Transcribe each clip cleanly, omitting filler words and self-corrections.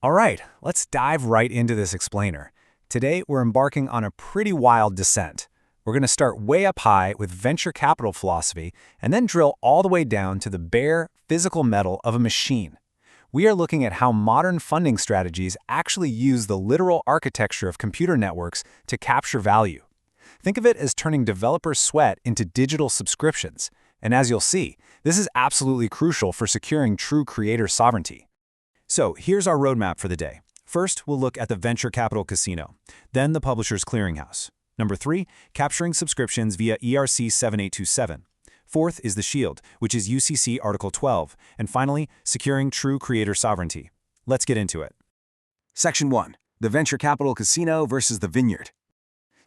All right, let's dive right into this explainer. Today, we're embarking on a pretty wild descent. We're going to start way up high with venture capital philosophy and then drill all the way down to the bare, physical metal of a machine. We are looking at how modern funding strategies actually use the literal architecture of computer networks to capture value. Think of it as turning developer sweat into digital subscriptions. And as you'll see, this is absolutely crucial for securing true creator sovereignty. So here's our roadmap for the day. First, we'll look at the venture capital casino, then the publisher's clearinghouse. Number 3, capturing subscriptions via ERC 7827. Fourth is the shield, which is UCC Article 12. And finally, securing true creator sovereignty. Let's get into it. Section 1. The venture capital casino versus the vineyard.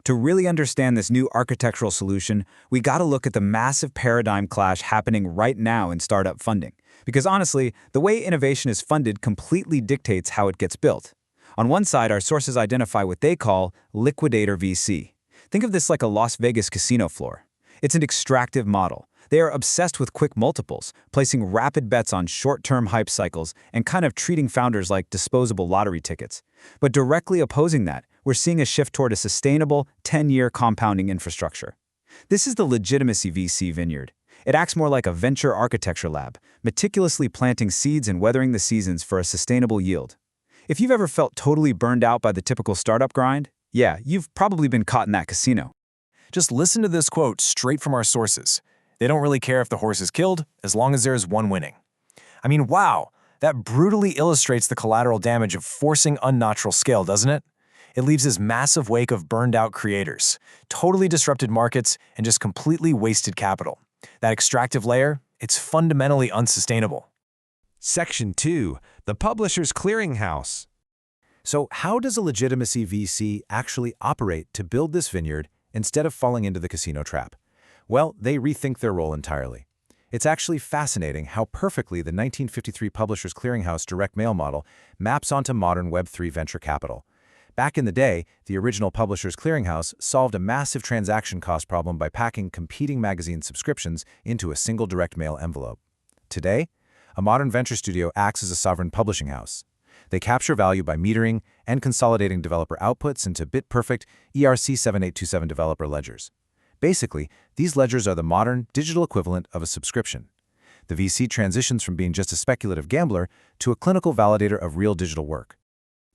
To really understand this new architectural solution, we gotta look at the massive paradigm clash happening right now in startup funding. Because honestly, the way innovation is funded completely dictates how it gets built. On one side, our sources identify what they call liquidator VC. Think of this like a Las Vegas casino floor. It's an extractive model. They are obsessed with quick multiples, placing rapid bets on short-term hype cycles and kind of treating founders like disposable lottery tickets. But directly opposing that, we're seeing a shift toward a sustainable, 10-year compounding infrastructure. This is the legitimacy VC vineyard. It acts more like a venture architecture lab, meticulously planting seeds and weathering the seasons for a sustainable yield. If you've ever felt totally burned out by the typical startup grind, yeah, you've probably been caught in that casino. Just listen to this quote straight from our sources. They don't really care if the horse is killed, as long as there is one winning. I mean, wow, that brutally illustrates the collateral damage of forcing unnatural scale, doesn't it? It leaves this massive wake of burned-out creators, totally disrupted markets, and just completely wasted capital. That extractive layer, it's fundamentally unsustainable. Section 2. The Publisher's Clearinghouse. So how does a legitimacy VC actually operate to build this vineyard instead of falling into the casino trap? Well, they rethink their role entirely. It's actually fascinating how perfectly the 1953 Publisher's Clearinghouse direct mail model maps onto modern Web3 venture capital. Back in the day, the original Publisher's Clearinghouse solved a massive transaction cost problem by packing competing magazine subscriptions into a single direct mail envelope. Today, a modern venture studio acts as a sovereign publishing house. They capture value by metering and consolidating developer outputs into bit-perfect ERC 7827 developer ledgers. Basically, these ledgers are the modern, digital equivalent of a subscription. The VC transitions from being just a speculative gambler to a clinical validator of real digital work.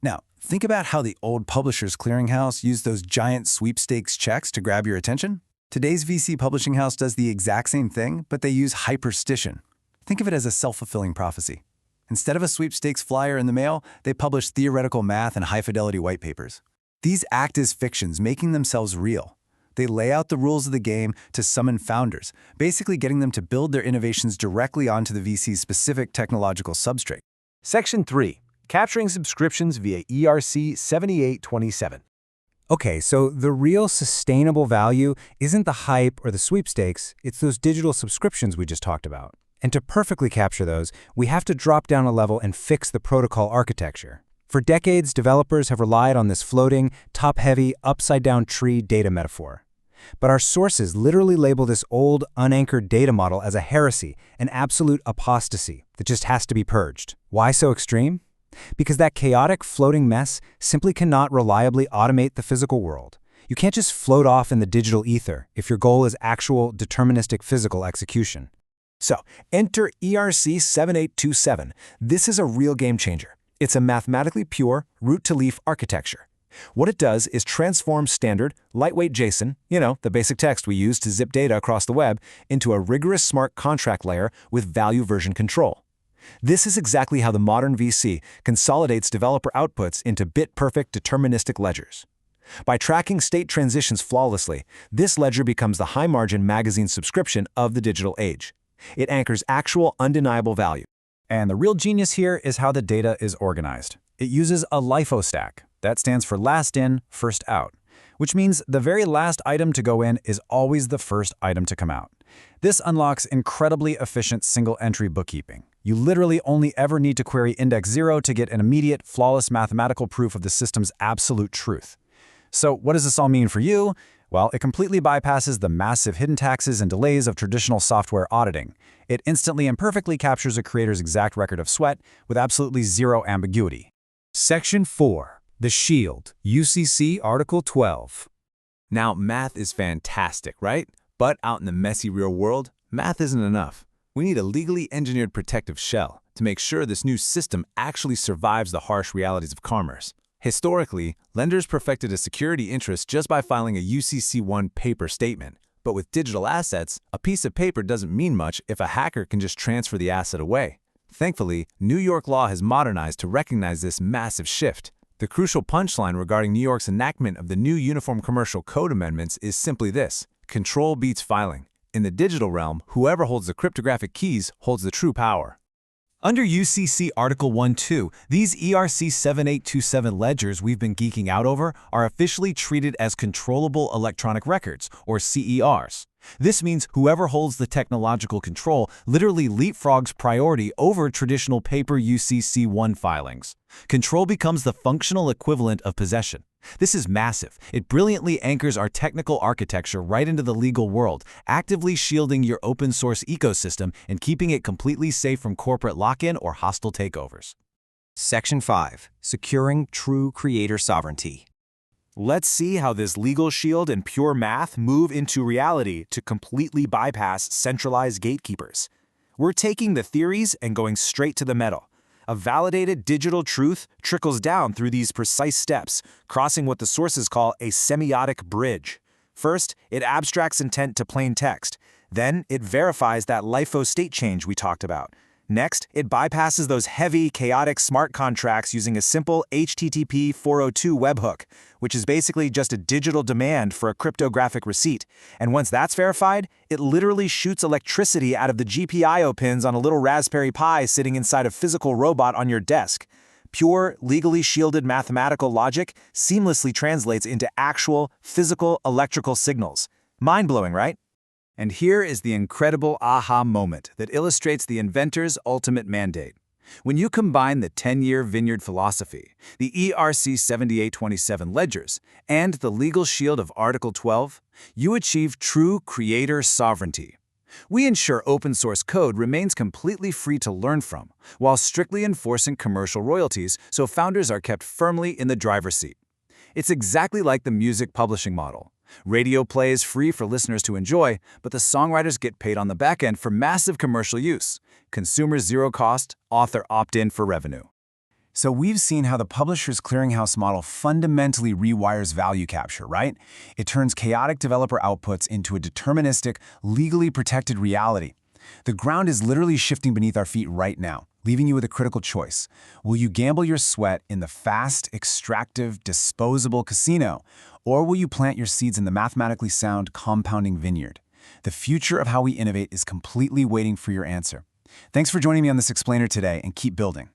Now, think about how the old Publisher's Clearinghouse used those giant sweepstakes checks to grab your attention. Today's VC publishing house does the exact same thing, but they use Hyperstition. Think of it as a self-fulfilling prophecy. Instead of a sweepstakes flyer in the mail, they publish theoretical math and high-fidelity white papers. These act as fictions, making themselves real. They lay out the rules of the game to summon founders, basically getting them to build their innovations directly onto the VC's specific technological substrate. Section 3. Capturing subscriptions via ERC 7827. Okay, so the real sustainable value isn't the hype or the sweepstakes, it's those digital subscriptions we just talked about. And to perfectly capture those, we have to drop down a level and fix the protocol architecture. For decades, developers have relied on this floating, top-heavy, upside-down tree data metaphor. But our sources literally label this old, unanchored data model as a heresy, an absolute apostasy that just has to be purged. Why so extreme? Because that chaotic, floating mess simply cannot reliably automate the physical world. You can't just float off in the digital ether if your goal is actual, deterministic physical execution. So, enter ERC 7827. This is a real game changer. It's a mathematically pure, root-to-leaf architecture. What it does is transform standard, lightweight JSON, the basic text we use to zip data across the web, into a rigorous smart contract layer with value version control. This is exactly how the modern VC consolidates developer outputs into bit-perfect deterministic ledgers. By tracking state transitions flawlessly, this ledger becomes the high-margin magazine subscription of the digital age. It anchors actual, undeniable value. And the real genius here is how the data is organized. It uses a LIFO stack. That stands for last in, first out, which means the very last item to go in is always the first item to come out. This unlocks incredibly efficient single-entry bookkeeping. You literally only ever need to query index 0 to get an immediate, flawless mathematical proof of the system's absolute truth. So what does this all mean for you? Well, it completely bypasses the massive hidden taxes and delays of traditional software auditing. It instantly and perfectly captures a creator's exact record of sweat with absolutely zero ambiguity. Section 4. The Shield, UCC Article 12. Now, math is fantastic, right? But out in the messy real world, math isn't enough. We need a legally engineered protective shell to make sure this new system actually survives the harsh realities of commerce. Historically, lenders perfected a security interest just by filing a UCC1 paper statement. But with digital assets, a piece of paper doesn't mean much if a hacker can just transfer the asset away. Thankfully, New York law has modernized to recognize this massive shift. The crucial punchline regarding New York's enactment of the new Uniform Commercial Code amendments is simply this: control beats filing. In the digital realm, whoever holds the cryptographic keys holds the true power. Under UCC Article 1.2, these ERC 7827 ledgers we've been geeking out over are officially treated as controllable electronic records, or CERs. This means whoever holds the technological control literally leapfrogs priority over traditional paper UCC1 filings. Control becomes the functional equivalent of possession. This is massive. It brilliantly anchors our technical architecture right into the legal world, actively shielding your open-source ecosystem and keeping it completely safe from corporate lock-in or hostile takeovers. Section 5. Securing True Creator Sovereignty. Let's see how this legal shield and pure math move into reality to completely bypass centralized gatekeepers. We're taking the theories and going straight to the metal. A validated digital truth trickles down through these precise steps, crossing what the sources call a semiotic bridge. First, it abstracts intent to plain text. Then, it verifies that LIFO state change we talked about. Next, it bypasses those heavy, chaotic smart contracts using a simple HTTP 402 webhook, which is basically just a digital demand for a cryptographic receipt. And once that's verified, it literally shoots electricity out of the GPIO pins on a little Raspberry Pi sitting inside a physical robot on your desk. Pure, legally shielded mathematical logic seamlessly translates into actual, physical, electrical signals. Mind-blowing, right? And here is the incredible aha moment that illustrates the inventor's ultimate mandate. When you combine the 10-year vineyard philosophy, the ERC 7827 ledgers, and the legal shield of Article 12, you achieve true creator sovereignty. We ensure open-source code remains completely free to learn from, while strictly enforcing commercial royalties so founders are kept firmly in the driver's seat. It's exactly like the music publishing model. Radio play is free for listeners to enjoy, but the songwriters get paid on the back end for massive commercial use. Consumers zero cost, author opt-in for revenue. So we've seen how the publisher's clearinghouse model fundamentally rewires value capture, right? It turns chaotic developer outputs into a deterministic, legally protected reality. The ground is literally shifting beneath our feet right now, leaving you with a critical choice. Will you gamble your sweat in the fast, extractive, disposable casino, or will you plant your seeds in the mathematically sound, compounding vineyard? The future of how we innovate is completely waiting for your answer. Thanks for joining me on this explainer today, and keep building.